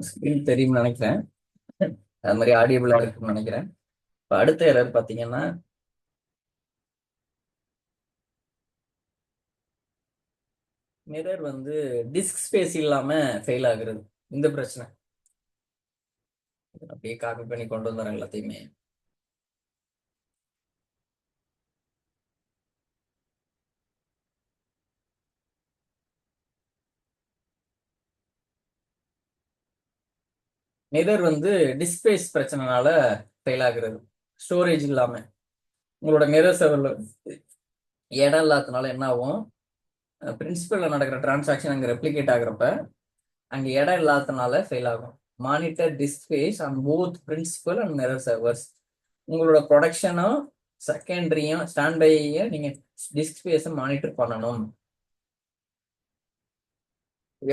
Screen தெரியும்னு நினைக்கிறேன். அது மாதிரி ஆடியபிளா இருக்குன்னு நினைக்கிறேன். இப்போ அடுத்த எரர் பார்த்தீங்கன்னா, மிரர் வந்து டிஸ்க் ஸ்பேஸ் இல்லாம ஃபெயில் ஆகுறது. இந்த பிரச்சனை அப்படியே காப்பி பண்ணி கொண்டு வந்துடுறேன் எல்லாத்தையுமே. மிரர் வந்து டிஸ்க் ஸ்பேஸ் பிரச்சனைனால ஃபெயில் ஆகுறது. ஸ்டோரேஜ் இல்லாம உங்களோட மிரர் சர்வர்ல இடம் இல்லாததுனால என்ன ஆகும், பிரின்சிபல்ல நடக்கிற டிரான்சாக்ஷன் அங்கே ரெப்ளிகேட் ஆகுறப்ப அங்கே இடம் இல்லாததுனால ஃபெயில் ஆகும். Monitor disk space on both principal and mirror servers. உங்களோட ப்ரொடக்ஷனும் செகண்டரியும் ஸ்டாண்ட்பையையும் நீங்க டிஸ்க் ஸ்பேஸை மானிட்டர் பண்ணணும்.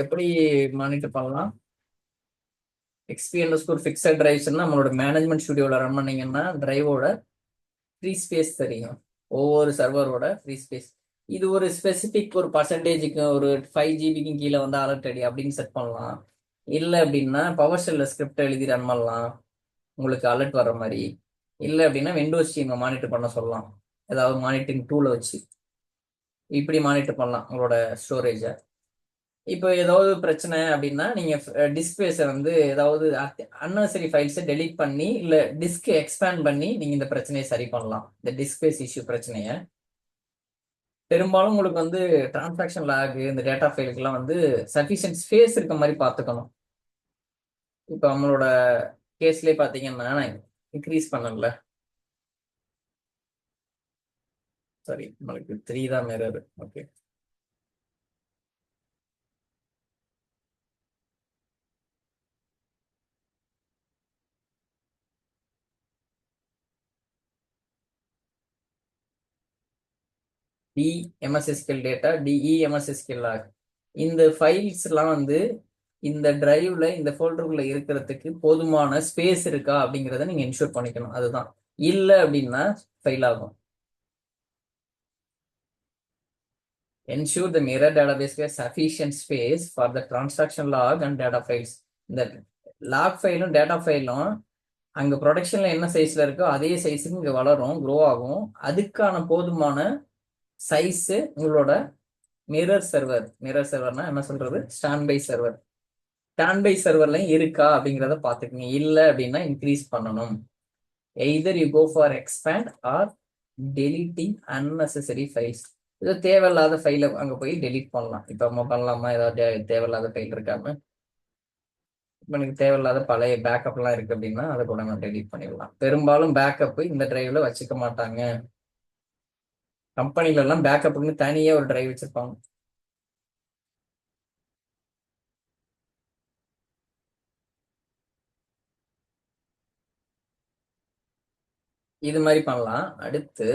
எப்படி மானிட்டர் பண்ணலாம்? XP_Fixed டிரைவ்ஸ்னா நம்மளோட மேனேஜ்மெண்ட் ஸ்டுடியோவில் ரன் பண்ணீங்கன்னா டிரைவோட ஃப்ரீ ஸ்பேஸ் தெரியும். ஒவ்வொரு சர்வரோட ஃப்ரீ ஸ்பேஸ். இது ஒரு ஸ்பெசிபிக் ஒரு பர்சன்டேஜுக்கு ஒரு 5 GB கீழே வந்து அலர்ட் அடி அப்படின்னு செட் பண்ணலாம். இல்லை அப்படின்னா பவர் ஷெல்ல ஸ்கிரிப்ட் எழுதி ரன் பண்ணலாம் உங்களுக்கு அலர்ட் வர்ற மாதிரி. இல்லை அப்படின்னா விண்டோஸ் டீமை மானிட்டர் பண்ண சொல்லலாம், ஏதாவது மானிட்டரிங் டூலை வச்சு இப்படி மானிட்டர் பண்ணலாம் உங்களோட ஸ்டோரேஜை. இப்போ ஏதாவது பிரச்சனை அப்படின்னா நீங்க டிஸ்க் ஸ்பேஸை வந்து ஏதாவது அன்னெசரி ஃபைல்ஸை டெலீட் பண்ணி இல்லை டிஸ்க் எக்ஸ்பேண்ட் பண்ணி நீங்க இந்த பிரச்சனையை சரி பண்ணலாம். இந்த டிஸ்க் ஸ்பேஸ் இஷ்யூ பிரச்சனையை பெரும்பாலும் உங்களுக்கு வந்து டிரான்சாக்ஷன் லாக் இந்த டேட்டா ஃபைலுக்கெல்லாம் வந்து சஃபிஷியன்ட் ஸ்பேஸ் இருக்க மாதிரி பார்த்துக்கணும். இப்போ நம்மளோட கேஸ்லேயே பார்த்தீங்கன்னா நான் இன்க்ரீஸ் பண்ணல, சாரி நம்மளுக்கு 3 தான் mirror. Okay, DMSSQL data, DEMSSQL log. இந்த ஃபைல்ஸ் எல்லாம் வந்து இந்த டிரைவ்ல இந்த ஃபோல்டருக்குள்ள இருக்கிறதுக்கு போதுமான ஸ்பேஸ் இருக்கா அப்படிங்கிறத நீங்க இன்ஷூர் பண்ணிக்கணும். அதுதான். இல்லை அப்படின்னா ஃபெயில் ஆகும். Ensure the mirror database has sufficient space for the transaction log and data files. இந்த லாக் ஃபைலும் டேட்டா ஃபைலும் அங்க ப்ரொடக்ஷன்ல என்ன சைஸ்ல இருக்கோ அதே சைஸுக்கு இங்க வளரும், க்ரோ ஆகும். அதுக்கான போதுமான சைஸ் உங்களோட மிரர் சர்வர்னா என்ன சொல்றது, stand by server. Stand by சர்வர்லையும் இருக்கா அப்படிங்கிறத பார்த்துக்கங்க. இல்லை அப்படின்னா இன்க்ரீஸ் பண்ணணும். Either you go for expand or deleting unnecessary files. இது தேவையில்லாத ஃபைலை அங்கே போய் டெலீட் பண்ணலாம். இப்போ நம்ம பண்ணலாமா ஏதாவது தேவையில்லாத ஃபைல் இருக்காம? இப்போ எனக்கு தேவையில்லாத பழைய பேக்கப்லாம் இருக்கு அப்படின்னா அதை கூட நான் டெலீட் பண்ணிடலாம். பெரும்பாலும் பேக்கப் இந்த டிரைவ்ல வச்சுக்க மாட்டாங்க. கம்பெனில எல்லாம் பேக்கப்புன்னு தனியாக ஒரு டிரைவ் வச்சிருப்பாங்க. இது மாதிரி பண்ணலாம். அடுத்து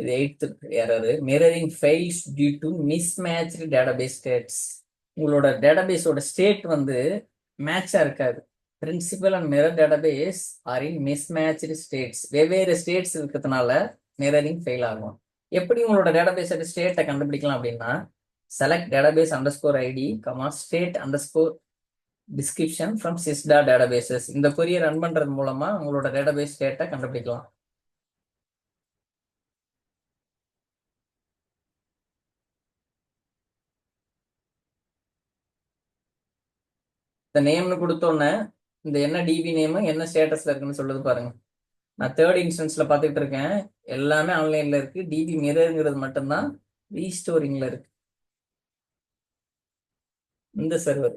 இது 8th error, mirroring fails due to mismatched database states. உங்களோட டேட்டாபேஸோட ஸ்டேட் வந்து மேட்சா இருக்காது. Principal and mirror database are in mismatched states. வெவ்வேறு ஸ்டேட்ஸ் இருக்கிறதுனால மிரரிங் ஃபெயில் ஆகும். எப்படி உங்களோட டேட்டாபேஸோட ஸ்டேட்டை கண்டுபிடிக்கலாம் அப்படின்னா, select database underscore ID state underscore description from sys databases. இந்த கொரியை ரன் பண்றது மூலமா உங்களோட டேட்டாபேஸ் ஸ்டேட்டை கண்டுபிடிக்கலாம். இந்த நேம்னு கொடுத்தோன்னே இந்த என்ன டிபி நேம் என்ன ஸ்டேட்டஸ்ல இருக்குன்னு சொல்லுது பாருங்க. நான் தேர்ட் இன்ஸ்டன்ஸ்ல பார்த்துட்டு இருக்கேன், எல்லாமே ஆன்லைன்ல இருக்கு. டிபி மிரருங்கிறது மட்டும்தான் ரீஸ்டோரிங்ல இருக்கு. இந்த சர்வர்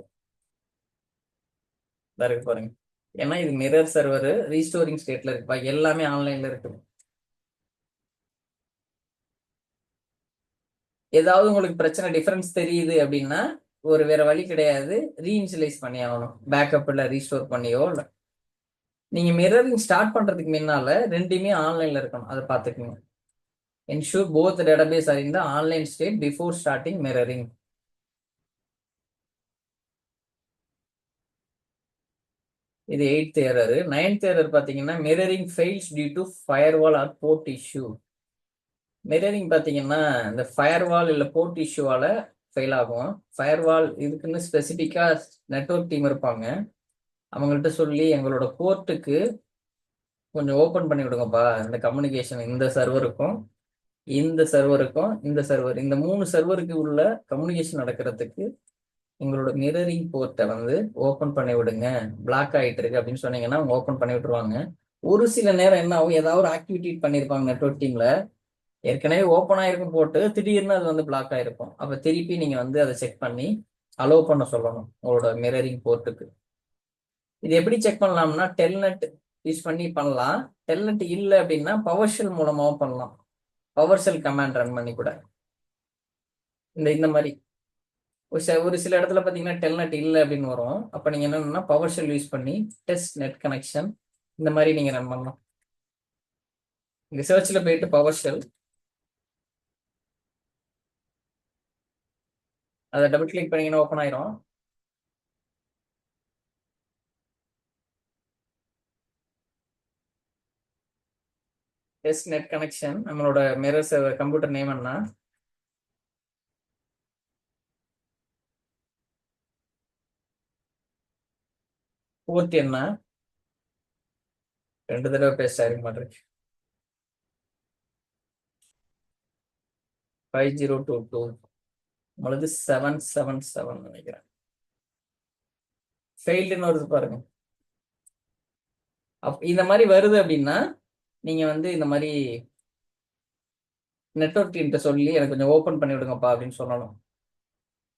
இருக்கு பாருங்க, ஏன்னா இது மிரர் சர்வர் ரீஸ்டோரிங் ஸ்டேட்ல இருக்குப்பா, எல்லாமே ஆன்லைன்ல இருக்கு. ஏதாவது உங்களுக்கு பிரச்சனை டிஃபரன்ஸ் தெரியுது அப்படின்னா ஒரு வேற வழி கிடையாது, ரீஇன்ஷியலைஸ் பண்ணி ஆகணும். பேக்கப்ல ரீஸ்டோர் பண்ணியோ இல்லை. நீங்க மிரரிங் ஸ்டார்ட் பண்றதுக்கு முன்னால ரெண்டுமே ஆன்லைன்ல இருக்கணும், அதை பார்த்துக்கோங்க. Ensure both database are in the online state before starting mirroring. இது 8th எரர். 9th எரர் பாத்தீங்கன்னா mirroring fails due to firewall or port issue. Mirroring பாத்தீங்கன்னா இந்த ஃபயர்வால் இல்ல போர்ட் இஷ்யூவால ஃபெயில் ஆகும். ஃபயர்வால் இதுக்குன்னு ஸ்பெசிஃபிக்கா நெட்வொர்க் டீம் இருப்பாங்க. அவங்கள்ட்ட சொல்லி எங்களோட போர்ட்டுக்கு கொஞ்சம் ஓப்பன் பண்ணி விடுங்கப்பா, இந்த கம்யூனிகேஷன் இந்த சர்வருக்கும் இந்த சர்வருக்கும் இந்த சர்வர், இந்த 3 சர்வருக்கு உள்ள கம்யூனிகேஷன் நடக்கிறதுக்கு எங்களோட மிரரிங் போர்ட்டை வந்து ஓப்பன் பண்ணி விடுங்க, பிளாக் ஆகிட்டு இருக்கு அப்படின்னு சொன்னீங்கன்னா அவங்க ஓப்பன் பண்ணி விட்டுருவாங்க. ஒரு சில நேரம் என்ன ஆகும், ஏதாவது ஒரு ஆக்டிவிட்டி பண்ணியிருப்பாங்க நெட்வொர்க் டீம்ல, ஏற்கனவே ஓப்பன் ஆயிருக்கும் போட்டு திடீர்னு அது வந்து பிளாக் ஆயிருக்கும். அப்போ திருப்பி நீங்க வந்து அதை செக் பண்ணி அலோவ் பண்ண சொல்லணும் உங்களோட மிரரிங் போர்ட்டுக்கு. இது எப்படி செக் பண்ணலாம்னா டெல்நெட் யூஸ் பண்ணி பண்ணலாம். டெல்நெட் இல்லை அப்படின்னா பவர் ஷெல் மூலமாகவும் பண்ணலாம். பவர் ஷெல் கமாண்ட் ரன் பண்ணி கூட இந்த மாதிரி ஒரு சில இடத்துல பார்த்தீங்கன்னா டெல்நெட் இல்லை அப்படின்னு வரும். அப்போ நீங்கள் என்னன்னா பவர் ஷெல் யூஸ் பண்ணி டெஸ்ட் நெட் கனெக்ஷன் இந்த மாதிரி நீங்கள் ரன் பண்ணலாம். இங்கே சர்ச்சில் போயிட்டு பவர் ஷெல் அதை டபுள் கிளிக் பண்ணீங்கன்னா ஓப்பன் ஆயிரும். டெஸ்ட் நெட் கனெக்ஷன் நம்மளோட மிரர் கம்ப்யூட்டர் நேம் என்ன, போர்ட் என்ன, 2 தடவை பேஸ்ட் ஆயிருக்க மாட்டேன், 5022 உங்களுக்கு 777 நினைக்கிறேன். ஃபெயில்டுன்னு வருது பாருங்க. இந்த மாதிரி வருது அப்படின்னா நீங்க வந்து இந்த மாதிரி நெட்வொர்க் டீம்கிட்ட சொல்லி எனக்கு கொஞ்சம் ஓப்பன் பண்ணி விடுங்கப்பா அப்படின்னு சொல்லணும்.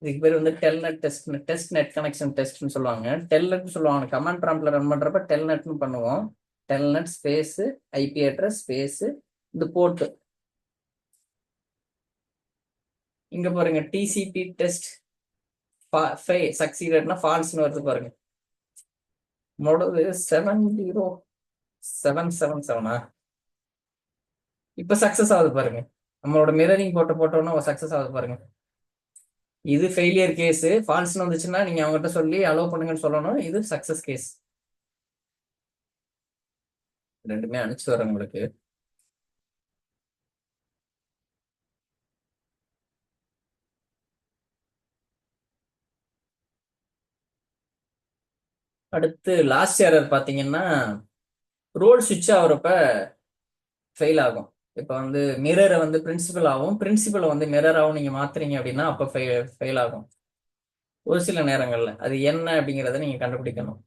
இதுக்கு பேர் வந்து டெல்நெட் டெஸ்ட் நெட் கனெக்ஷன் டெஸ்ட்னு சொல்லுவாங்க. டெல்நெட்னு சொல்லுவாங்க. கமாண்ட் ப்ராம்ப்ட்ல ரன் பண்றப்ப டெல்நெட்னு பண்ணுவோம். Telnet space IP address space இந்த போர்ட். இங்க பாருங்க டிசிபி டெஸ்ட் சக்சீடட்னா ஃபால்ஸ்னு வருது பாருங்க. நம்மளோட 70777 இப்ப சக்சஸ் ஆகுது பாருங்க. நம்மளோட மிரரிங் போட்டோம்னா சக்சஸ் ஆகுது பாருங்க. இது ஃபெயிலியர் கேஸ். ஃபால்ஸ்னு வந்துச்சுன்னா நீங்க அவங்ககிட்ட சொல்லி அலோவ் பண்ணுங்கன்னு சொல்லணும். இது சக்சஸ் கேஸ். ரெண்டுமே அனுப்பிச்சு வரேன் உங்களுக்கு. அடுத்து லாஸ்ட் எரர் பாத்தீங்கன்னா ரோல் சுவிட்ச் ஆகுறப்ப ஃபெயில் ஆகும். இப்போ வந்து மிரரை வந்து பிரின்சிபல் ஆகும், பிரின்சிபலை வந்து மிரராகவும் நீங்க மாத்துறீங்க அப்படின்னா அப்போ ஃபெயில் ஆகும். ஒரு சில நேரங்கள்ல அது என்ன அப்படிங்கிறத நீங்க கண்டுபிடிக்கணும்.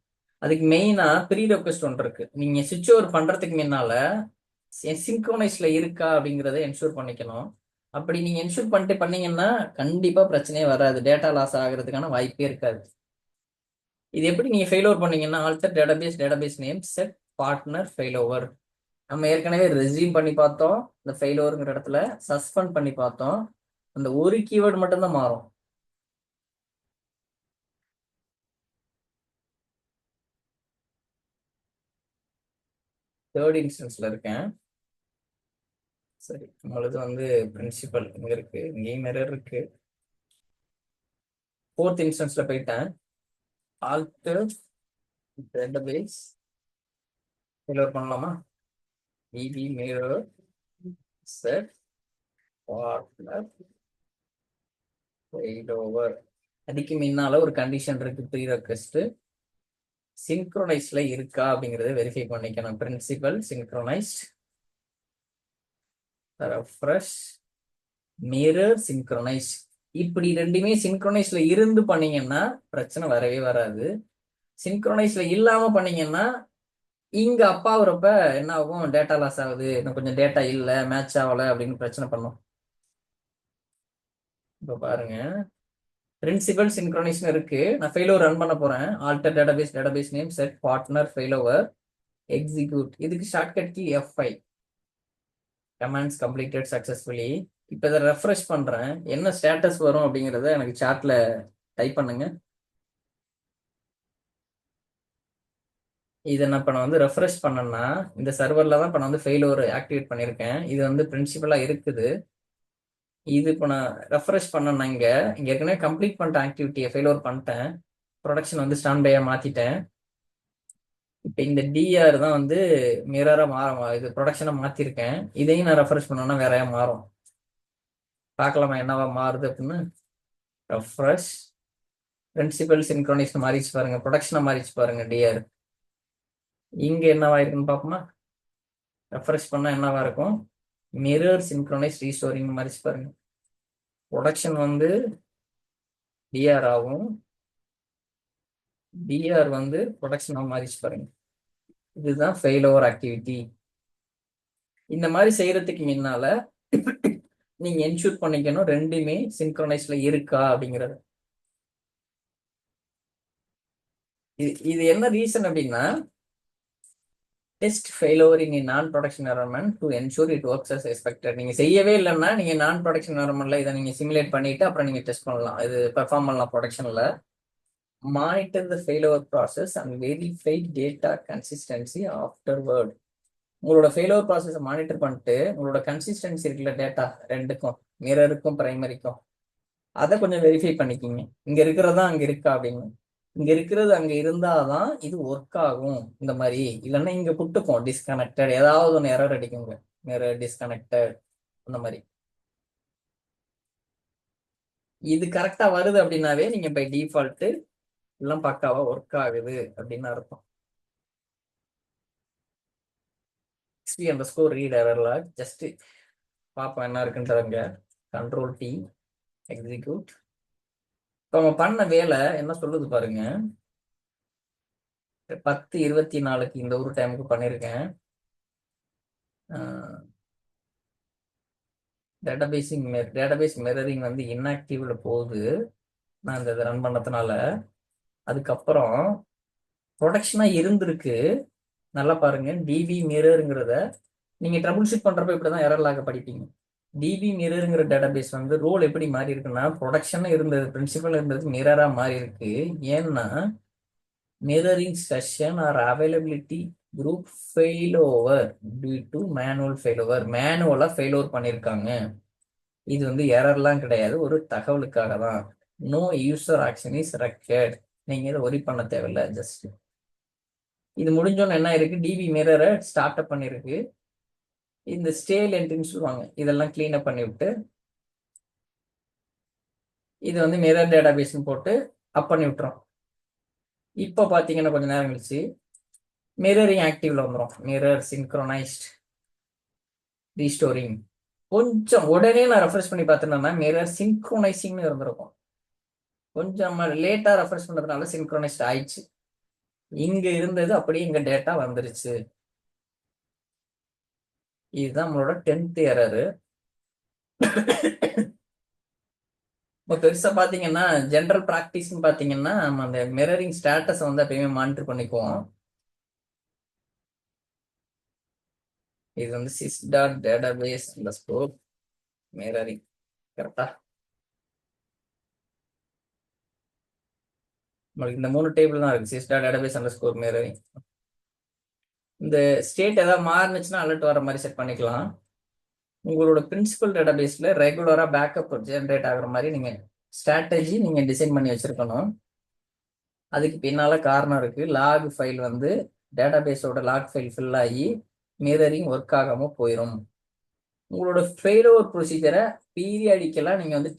அதுக்கு மெயினா ப்ரீ ரெக்வெஸ்ட் ஒன்று இருக்கு. நீங்க சுவிட்ச் ஓவர் பண்றதுக்கு முன்னால சிங்க்ரோனைஸ்ல இருக்கா அப்படிங்கிறத என்ஷூர் பண்ணிக்கணும். அப்படி நீங்க என்ஷூர் பண்ணிட்டு பண்ணீங்கன்னா கண்டிப்பா பிரச்சனையே வராது, டேட்டா லாஸ் ஆகிறதுக்கான வாய்ப்பே இருக்காது. இது எப்படி நீங்க ஃபெயில் ஓவர் பண்ணீங்கன்னா alter database name set partner fail over. நம்ம ஏற்கனவே ரெஸ்யூம் பண்ணி பார்த்தோம். இந்த ஃபெயில் ஓவருங்கிற இடத்துல சஸ்பெண்ட் பண்ணி பார்த்தோம். அந்த ஒரு கீவேர்டு மட்டும்தான் மாறும். தேர்ட் இன்ஸ்டன்ஸ்ல இருக்கேன். சரி, உங்களுக்கு வந்து பிரின்சிபல் இங்க இருக்கு, இங்கேயும் மிரர் இருக்கு. ஃபோர்த் இன்ஸ்டன்ஸ்ல போயிட்டேன். ஆல்டர் டேட்டாபேஸ் ஃபெயில் ஓவர் பண்ணலாமா? EB mirror set partner fail over. அதுக்கு முன்னால ஒரு கண்டிஷன் இருக்கு, ப்ரீ ரெக்வெஸ்ட் சிங்க்ரோனைஸ்ல இருக்கா அப்படிங்கறத வெரிஃபை பண்ணிக்கணும். Principal synchronized refresh mirror synchronize. இப்படி ரெண்டுமே சிங்க்ரோனைஸ்ல இருந்து பண்ணீங்கன்னா பிரச்சனை வரவே வராது. சிங்க்ரோனைஸ்ல இல்லாம பண்ணீங்கன்னா இங்க அப்பாவுறப்ப என்ன ஆகும், டேட்டா லாஸ் ஆகுது, இன்னும் கொஞ்சம் டேட்டா இல்ல மேட்ச் ஆகல அப்படின்னு பிரச்சனை பண்ணும். இப்ப பாருங்க, பிரின்சிபல் சிங்க்ரோனைஸ்னு இருக்கு. நான் ஃபெயிலோவர் ரன் பண்ண போறேன். Alter database name set partner failover execute. இதுக்கு shortcut key F5. Commands completed successfully. இப்போ இதை ரெஃப்ரெஷ் பண்றேன். என்ன ஸ்டேட்டஸ் வரும் அப்படிங்கிறத எனக்கு சாட்ல டைப் பண்ணுங்க. இதை நான் இப்போ நான் வந்து ரெஃப்ரெஷ் பண்ணேன்னா இந்த சர்வரில் தான் இப்போ நான் வந்து ஃபெயிலோவர் ஆக்டிவேட் பண்ணியிருக்கேன். இது வந்து பிரின்சிபலாக இருக்குது. இது இப்போ நான் ரெஃப்ரெஷ் பண்ணேன்னா இங்கே ஏற்கனவே கம்ப்ளீட் பண்ணிட்டேன் ஆக்டிவிட்டியை, ஃபெயிலோவர் பண்ணிட்டேன். ப்ரொடக்ஷன் வந்து ஸ்டாண்ட் பையாக மாற்றிட்டேன். இப்போ இந்த டிஆர் தான் வந்து மிரராக இது ப்ரொடக்ஷனாக மாற்றிருக்கேன். இதையும் நான் ரெஃப்ரெஷ் பண்ணேன்னா வேறையா மாறும். பார்க்கலாமா என்னவா மாறுது அப்படின்னு. ரெஃப்ரெஷ், பிரின்சிபல் சின்க்ரோனைஸ் மாறிச்சு பாருங்க, ப்ரொடக்ஷனை மாறிச்சு பாருங்க டிஆர். இங்க என்னவா இருக்குன்னு பார்ப்போமா? ரெஃப்ரெஷ் பண்ணா என்னவா இருக்கும்? மிரர் சின்க்ரோனைஸ் ரீஸ்டோரிங் மாறிச்சு பாருங்க. ப்ரொடக்ஷன் வந்து டிஆர் ஆகும், டிஆர் வந்து ப்ரொடக்ஷனா மாறிச்சு பாருங்க. இதுதான் ஃபெயில் ஓவர் ஆக்டிவிட்டி. இந்த மாதிரி செய்யறதுக்கு முன்னால நீங்க என்ஷூர் பண்ணிக்கணும் ரெண்டுமே சின்க்ரோனைஸ்ல இருக்கா அப்படிங்கிறது. இது என்ன ரீசன் அப்படின்னா, test failover in non production environment to ensure it works as expected. நீங்க செய்யவே இல்லைன்னா நீங்க நான் ப்ரொடக்ஷன் என்வரன்மெண்ட்ல இதை நீங்க சிமுலேட் பண்ணிட்டு அப்புறம் நீங்க டெஸ்ட் பண்ணலாம், இது பெர்ஃபார்ம் பண்ணலாம் ப்ரொடக்ஷன்ல. Monitor the failover process and verify data consistency afterward. உங்களோட ஃபெயிலோவர் ப்ராசஸை மானிட்டர் பண்ணிட்டு உங்களோட கன்சிஸ்டன்சி இருக்குல்ல டேட்டா ரெண்டுக்கும், மிரருக்கும் பிரைமரிக்கும், அதை கொஞ்சம் வெரிஃபை பண்ணிக்கிங்க. இங்க இருக்கிறதா அங்க இருக்கா அப்படின்னு. இங்க இருக்கிறது அங்க இருந்தாதான் இது ஒர்க் ஆகும். இந்த மாதிரி இல்லைன்னா இங்க குட்டுக்கும் டிஸ்கனெக்டட், ஏதாவது ஒன்று எரர் அடிக்குங்க, மிரர் டிஸ்கனெக்டட் அந்த மாதிரி. இது கரெக்டா வருது அப்படின்னாவே நீங்க பை டிஃபால்ட்டு எல்லாம் பக்காவா ஒர்க் ஆகுது அப்படின்னு அர்த்தம். XP underscore read error log just பார்ப்போம் என்ன இருக்குன்றவங்க. Control D execute. இப்போ அவங்க பண்ண வேலை என்ன சொல்லுது பாருங்க. 10:24 இந்த ஒரு டைமுக்கு பண்ணியிருக்கேன். டேட்டாபேஸ் மிரரிங் வந்து இன்ஆக்டிவ்ல போகுது நான் இந்த ரன் பண்ணதுனால. அதுக்கப்புறம் ப்ரொடக்ஷனா இருந்திருக்கு. நல்லா பாருங்க, டிபி மிரருங்கிறத நீங்க ட்ரபுள் ஷூட் பண்றப்ப இப்படிதான் எரர் லாக படிப்பீங்க. டிபி மிரருங்கிற டேட்டாபேஸ் வந்து ரோல் எப்படி மாறி இருக்குன்னா, ப்ரொடக்ஷன் இருந்தது பிரின்சிபல் இருந்தது மிரரா மாறி இருக்கு. ஏன்னா mirroring session or availability group fail over due to manual fail over. மேனுவலா ஃபெயில் ஓவர் பண்ணியிருக்காங்க. இது வந்து எரர்லாம் கிடையாது, ஒரு தகவலுக்காக தான். No user action is required. நீங்க இதை ஒரி பண்ண தேவையில்லை. ஜஸ்ட் இது முடிஞ்சோன்னு என்ன இருக்கு, டிபி மிரரை ஸ்டார்ட் அப் பண்ணிருக்கு. இந்த ஸ்டேல் என்ட்ரின்னு சொல்லுவாங்க, இதெல்லாம் கிளீன் அப் பண்ணி விட்டு இது வந்து மிரர் டேட்டாபேஸ்ன்னு போட்டு அப் பண்ணி விட்டுரும். இப்போ பார்த்தீங்கன்னா கொஞ்சம் நேரம் கழிச்சு மிரரிங் ஆக்டிவ்ல வந்துடும். Mirror synchronized restoring. கொஞ்சம் உடனே நான் ரெஃப்ரெஷ் பண்ணி பார்த்தேன்னா மிரர் சின்க்ரோனைசிங்னு இருந்திருக்கும். கொஞ்சம் லேட்டா ரெஃப்ரெஷ் பண்ணதுனால சின்க்ரோனைஸ்ட் ஆயிடுச்சு. இங்க இருந்தது அப்படியே இங்க டேட்டா வந்துருச்சு. இதுதான் நம்மளோட 10th எரரு. இப்போ பெருசா பாத்தீங்கன்னா ஜென்ரல் ப்ராக்டிஸ்ன்னு பாத்தீங்கன்னா நம்ம அந்த மிரரிங் ஸ்டேட்டஸை வந்து எப்பயுமே மானிட்டர் பண்ணிக்குவோம். இது வந்து sis dot database underscore mirroring கரெக்டா. உங்களுக்கு இந்த 3 டேபிள் தான் இருக்கு, sis dot database underscore mirroring. இந்த ஸ்டேட் ஏதாவது மாறுனுச்சுன்னா அலர்ட் வர மாதிரி செட் பண்ணிக்கலாம். உங்களோட பிரின்சிபல் டேட்டாபேஸ்ல ரெகுலரா பேக்கப் ஜென்ரேட் ஆகுற மாதிரி நீங்க ஸ்ட்ராட்டஜி நீங்க டிசைன் பண்ணி வச்சிருக்கணும். அதுக்கு பின்னால காரணம் இருக்கு. லாக் ஃபைல் வந்து டேட்டாபேஸோட லாக் ஃபைல் ஃபில் ஆகி மிரரிங் ஒர்க் ஆகாம போயிடும். உங்களோட ஃபெயிலோவர் ப்ரொசீஜரை பீரியாடிக்கெல்லாம் நீங்க வந்து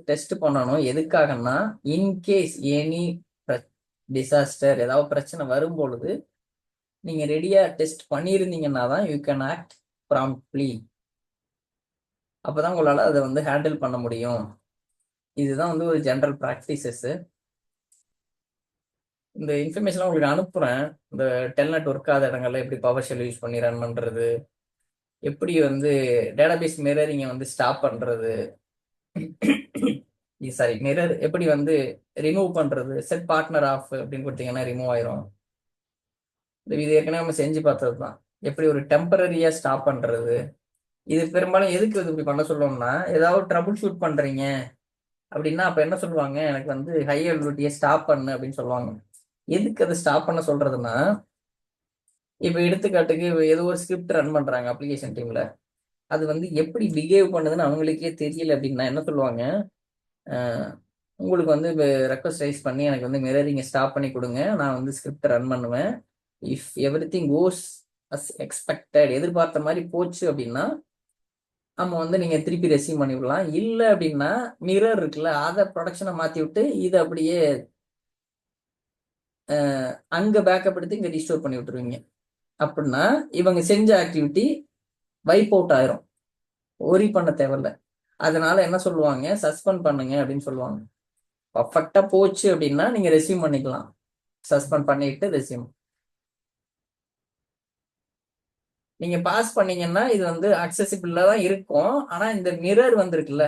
டெஸ்ட் பண்ணணும். எதுக்காகன்னா இன்கேஸ் எனி டிசாஸ்டர் ஏதாவது பிரச்சனை வரும் பொழுது நீங்க ரெடியா டெஸ்ட் பண்ணியிருந்தீங்கன்னா தான் யூ கேன் ஆக்ட் ப்ராம்ப்ட்லி. அப்பதான் உங்களால அதை வந்து ஹேண்டில் பண்ண முடியும். இதுதான் வந்து ஒரு ஜென்ரல் ப்ராக்டிசஸ். இந்த இன்ஃபர்மேஷன் உங்களுக்கு அனுப்புறேன். இந்த டெல்நெட் ஒர்க் ஆகாத இடங்கள்ல எப்படி பவர் ஷெல் யூஸ் பண்ணி ரன் பண்றது, எப்படி வந்து டேட்டாபேஸ் மிரரிங்க வந்து ஸ்டாப் பண்றது, சாரி மிரர் எப்படி வந்து ரிமூவ் பண்றது, செட் பார்ட்னர் ஆஃப் அப்படின்னு கொடுத்தீங்கன்னா ரிமூவ் ஆயிரும். இது ஏற்கனவே நம்ம செஞ்சு பார்த்தது தான். எப்படி ஒரு டெம்பரரியா ஸ்டாப் பண்றது. இது பெரும்பாலும் எதுக்கு இது இப்படி பண்ண சொல்லுவோம்னா, ஏதாவது ட்ரபுள் ஷூட் பண்றீங்க அப்படின்னா அப்ப என்ன சொல்லுவாங்க, எனக்கு வந்து ஹை அவைலபிலிட்டியை ஸ்டாப் பண்ணு அப்படின்னு சொல்லுவாங்க. எதுக்கு அதை ஸ்டாப் பண்ண சொல்றதுன்னா, இப்ப எடுத்துக்காட்டுக்கு ஏதோ ஒரு ஸ்கிரிப்ட் ரன் பண்றாங்க அப்ளிகேஷன் டீம்ல, அது வந்து எப்படி பிஹேவ் பண்ணுதுன்னு அவங்களுக்கே தெரியல அப்படின்னா என்ன சொல்லுவாங்க, உங்களுக்கு வந்து ரெக்வஸ்ட் ரைஸ் பண்ணி எனக்கு வந்து மிரரிங்கை ஸ்டாப் பண்ணி கொடுங்க, நான் வந்து ஸ்கிரிப்ட் ரன் பண்ணுவேன். If everything goes as expected, எதிர்பார்த்த மாதிரி போச்சு அப்படின்னா நம்ம வந்து நீங்க திருப்பி ரெசீவ் பண்ணி விடலாம். இல்லை அப்படின்னா மிரர் இருக்குல்ல, அதை ப்ரொடக்ஷனை மாத்தி விட்டு இதை அப்படியே அங்க பேக்கப் எடுத்து இங்க ரீஸ்டோர் பண்ணி விட்டுருவீங்க. அப்படின்னா இவங்க செஞ்ச ஆக்டிவிட்டி வைப் அவுட் ஆயிரும், ஒரி பண்ண தேவையில்ல. அதனால என்ன சொல்லுவாங்க, சஸ்பெண்ட் பண்ணுங்க அப்படின்னு சொல்லுவாங்க. பர்ஃபெக்டா போச்சு அப்படின்னா நீங்க ரெஸ்யூம் பண்ணிக்கலாம். சஸ்பெண்ட் பண்ணிட்டு ரெஸ்யூம் நீங்க பாஸ் பண்ணீங்கன்னா இது வந்து அக்சசிபிளா தான் இருக்கும். ஆனா இந்த மிரர் வந்திருக்குல்ல,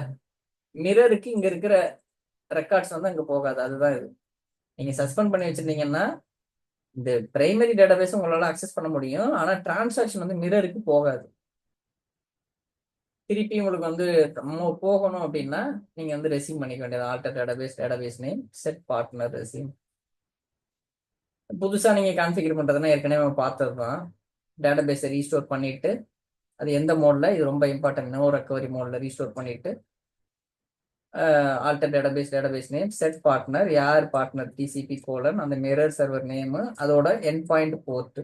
மிரருக்கு இங்க இருக்கிற ரெக்கார்ட்ஸ் வந்து அங்க போகாது. அதுதான் இது. நீங்க சஸ்பெண்ட் பண்ணி வச்சிருந்தீங்கன்னா இந்த பிரைமரி டேட்டாபேஸ் உங்களால அக்சஸ் பண்ண முடியும், ஆனா டிரான்சாக்ஷன் வந்து மிரருக்கு போகாது. திருப்பி உங்களுக்கு வந்து போகணும் அப்படின்னா நீங்க வந்து ரெசீவ் பண்ணிக்க வேண்டியது. Alter database name set partner receive. புதுசா நீங்க கான்ஃபிகர் பண்றதுன்னா ஏற்கனவே நம்ம பார்த்தது தான். டேட்டாபேஸை ரீஸ்டோர் பண்ணிட்டு அது எந்த மோட்ல, இது ரொம்ப இம்பார்ட்டன்ட், நோ ரெக்கவரி மோட்ல ரீஸ்டோர் பண்ணிட்டு alter database name set partner, யார் பார்ட்னர் டிசிபி கோலன், அந்த மிரர் சர்வர் நேம், அதோட என் பாயிண்ட் போர்ட்.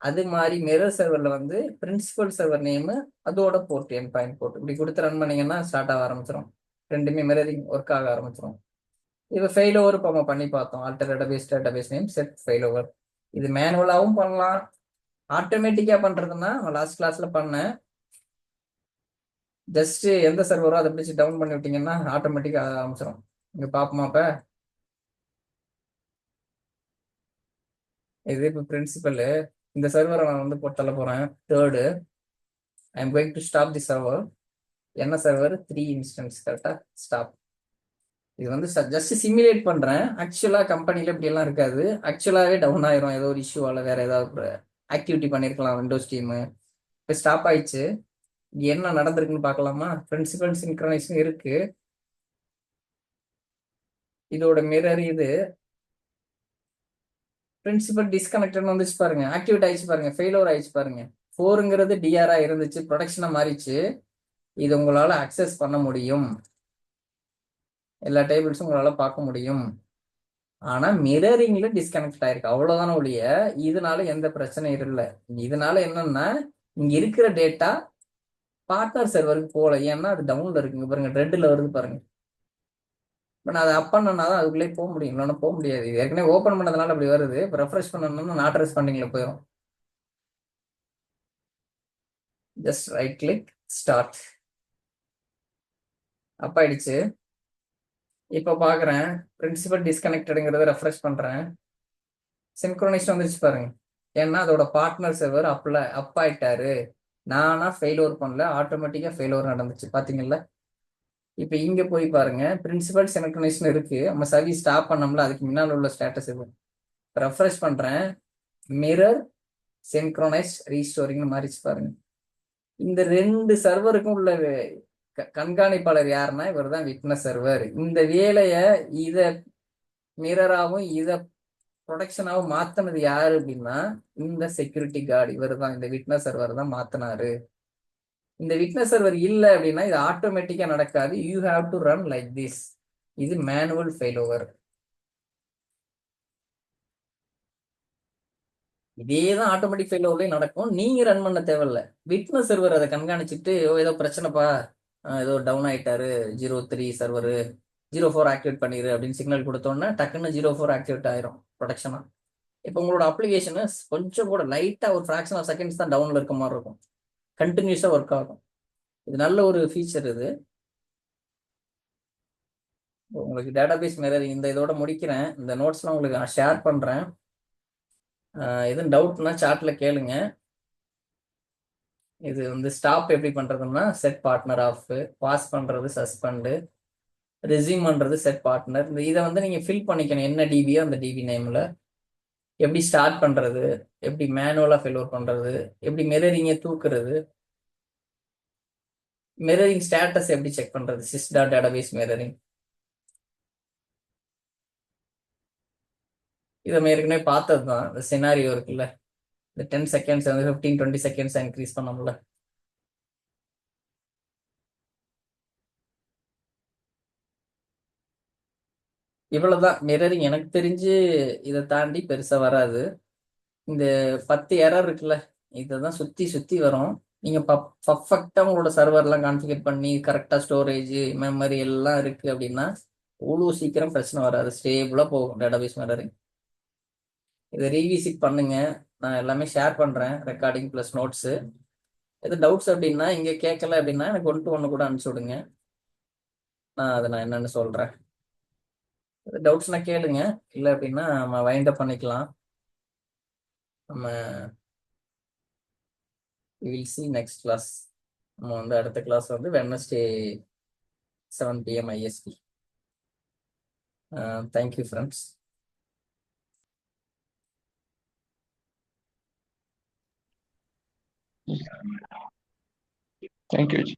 அது மாதிரி மிரர் சர்வர்ல வந்து பிரின்சிபல் சர்வர் நேம், அதோட போர்ட், என் பாயிண்ட் போர்ட் இப்படி கொடுத்து ரன் பண்ணீங்கன்னா ஸ்டார்ட் ஆக ஆரம்பிச்சிடும். ரெண்டுமே மிரரிங் ஒர்க் ஆக ஆரம்பிச்சிடும். இப்போ ஃபெயில் ஓவர் இப்போ நம்ம பண்ணி பார்த்தோம். Alter database name set fail over. இது மேனுவலாகவும் பண்ணலாம், ஆட்டோமேட்டிக்கா பண்றதுன்னா லாஸ்ட் கிளாஸ்ல பண்ணேன். ஜஸ்ட் எந்த சர்வரோ அதை பிடிச்சி டவுன் பண்ணி விட்டீங்கன்னா ஆட்டோமேட்டிக்கா ஆரம்பிச்சிடும். இங்க பாப்போமா இப்ப இது இப்போ பிரின்சிபல். இந்த சர்வரை நான் வந்து போட்டு தள்ள போறேன். Third I am going to stop the server. என்ன சர்வர் 3 இன்ஸ்டன்ஸ், கரெக்டா ஸ்டாப். இது வந்து ஜஸ்ட் சிமுலேட் பண்றேன். ஆக்சுவலா கம்பெனில இப்படி எல்லாம் இருக்காது. ஆக்சுவலாவே டவுன் ஆயிரும், ஏதோ ஒரு இஷ்யூவால, வேற ஏதாவது ஆக்டிவிட்டி பண்ணிருக்கலாம் விண்டோஸ் டீம். இப்போ ஸ்டாப் ஆயிடுச்சு. என்ன நடந்திருக்குன்னு பார்க்கலாமா. பிரின்சிபல் சிங்க்ரனைசேஷன் இருக்கு, இதோட மிரர் இது. பிரின்சிபல் டிஸ்கனெக்டட் வந்துச்சு பாருங்க, ஆக்டிவேட் ஆயிடுச்சு பாருங்க, ஃபெயிலோர் ஆயிடுச்சு பாருங்க. 4ங்கிறது டிஆரா இருந்துச்சு, ப்ரொடக்ஷனா மாறிச்சு. இது உங்களால அக்சஸ் பண்ண முடியும், எல்லா டேபிள்ஸும் உங்களால பார்க்க முடியும். ஆனா மிரரிங்ல டிஸ்கனெக்ட் ஆயிருக்கு, அவ்வளவுதான ஒழிய இதனால எந்த பிரச்சனையும் இல்லை. இதனால என்னன்னா இங்க இருக்கிற டேட்டா பார்ட்னர் சர்வருக்கு போகல, ஏன்னா அது டவுன்ல இருக்குங்க பாருங்க, ரெட்ல வருது பாருங்க. இப்போ நான் அதை அப் பண்ணனா தான் அதுக்குள்ளே போக முடியும், இல்லைன்னா போக முடியாது. இது ஏற்கனவே ஓப்பன் பண்ணதுனால அப்படி வருது. இப்போ ரெஃப்ரெஷ் பண்ணணும்னா நாட் ரெஸ்பாண்டிங்ல போயிடும். ஜஸ்ட் ரைட் கிளிக் ஸ்டார்ட், அப் ஆயிடுச்சு. இப்போ பார்க்குறேன் பிரின்சிபல் டிஸ்கனெக்டடுங்கிறத ரெஃப்ரெஷ் பண்ணுறேன், சின்க்ரோனைஸ் வந்துருச்சு பாருங்க. ஏன்னா அதோட பார்ட்னர் சர்வர் அப் ஆயிட்டாரு. நானா ஃபெயில் ஓவர் பண்ணல, ஆட்டோமேட்டிக்காக ஃபெயில் ஓவர் நடந்துச்சு, பார்த்தீங்கல்ல. இப்போ இங்கே போய் பாருங்க, பிரின்சிபல் சின்க்ரோனைசேஷன் இருக்கு, நம்ம சர்வீஸ் ஸ்டாப் பண்ணோம்ல, அதுக்கு முன்னால் உள்ள ஸ்டேட்டஸ் இது. ரெஃப்ரெஷ் பண்ணுறேன், மிரர் சின்க்ரோனைஸ் ரீஸ்டோரிங்னு மாறிச்சு பாருங்க. இந்த 2 சர்வருக்கும் உள்ள கண்காணிப்பாளர் யாருன்னா இவர் தான் விட்னஸ் சர்வர். இந்த வேலையை இத மிரராகவும் இத ப்ரொடக்ஷனாகவும் மாத்தினது யாரு அப்படின்னா இந்த செக்யூரிட்டி கார்டு, இவர் தான், இந்த விட்னஸ் சர்வர் தான் மாத்தினாரு. இந்த விட்னஸ் சர்வர் இல்லை அப்படின்னா இது ஆட்டோமேட்டிக்கா நடக்காது. You have to run like this. இது மேனுவல் ஃபெயில் ஓவர். இதே தான் ஆட்டோமேட்டிக் ஃபெயில் ஓவர்லயும் நடக்கும், நீங்க ரன் பண்ண தேவையில்ல. விட்னஸ் சர்வர் அதை கண்காணிச்சுட்டு ஏதோ பிரச்சனைப்பா, ஏதோ டவுன் ஆயிட்டாரு, 03 சர்வர் 04 ஆக்டிவேட் பண்ணிரு அப்படின்னு சிக்னல் கொடுத்தோன்னா டக்குன்னு 04 ஆக்டிவேட் ஆயிரும் ப்ரொடக்ஷனா. இப்போ உங்களோட அப்ளிகேஷனு கொஞ்சம் கூட லைட்டா ஒரு ஃபிராக்ஷன் ஆஃப் செகண்ட்ஸ் தான் டவுன்ல இருக்க மாதிரி இருக்கும், கண்டினியூஸா ஒர்க் ஆகும். இது நல்ல ஒரு ஃபீச்சர். இது உங்களுக்கு டேட்டாபேஸ் மிரரிங் இந்த இதோட முடிக்கிறேன். இந்த நோட்ஸ்லாம் உங்களுக்கு நான் ஷேர் பண்றேன். எதுவும் டவுட்னா சாட்ல கேளுங்க. இது வந்து ஸ்டாப் எப்படி பண்றதுன்னா செட் பார்ட்னர் ஆஃப், பாஸ் பண்றது சஸ்பெண்ட், ரெஸ்யூம் பண்றது செட் பார்ட்னர். இந்த இதை வந்து நீங்க ஃபில் பண்ணிக்கணும், என்ன டிபியோ அந்த டிபி நேம்ல. எப்படி ஸ்டார்ட் பண்றது, எப்படி மேனுவலா ஃபில் அவுட் பண்றது, எப்படி மிரரிங்க தூக்குறது, மிரரிங் ஸ்டேட்டஸ் எப்படி செக் பண்றது, சிஸ் டாட் டேட்டாபேஸ் மிரரிங். இதை நம்ம ஏற்கனவே பார்த்தது தான். இந்த சினாரியோ இருக்குல்ல, இந்த 10 செகண்ட்ஸ் வந்து 15-20 செகண்ட்ஸ் இன்க்ரீஸ் பண்ணோம்ல. இவ்வளவுதான் மிரரிங். எனக்கு தெரிஞ்சு இதை தாண்டி பெருசா வராது. இந்த 10 எரர் இருக்குல்ல, இதை தான் சுத்தி சுத்தி வரும். நீங்க பர்ஃபெக்டா உங்களோட சர்வர்லாம் கான்ஃபிகர் பண்ணி கரெக்டா ஸ்டோரேஜ் மெமரி எல்லாம் இருக்கு அப்படின்னா அவ்வளோ சீக்கிரம் பிரச்சனை வராது, ஸ்டேபிளா போகும் டேட்டாபேஸ் மிரரிங். இதை ரீவிசிட் பண்ணுங்க. நான் எல்லாமே ஷேர் பண்றேன், ரெக்கார்டிங் ப்ளஸ் நோட்ஸ். எது டவுட்ஸ் அப்படின்னா இங்க கேட்கல அப்படின்னா எனக்கு ஒன்று டு ஒன்று கூட அனுப்பிச்சு விடுங்க. நான் என்னன்னு சொல்றேன். டவுட்ஸ்னா கேளுங்க. இல்லை அப்படின்னா நம்ம வைண்ட் அப் பண்ணிக்கலாம். நம்ம வில் சி நெக்ஸ்ட் கிளாஸ். நம்ம வந்து அடுத்த கிளாஸ் வந்து Wednesday 7 PM IST. Thank you friends. Thank you.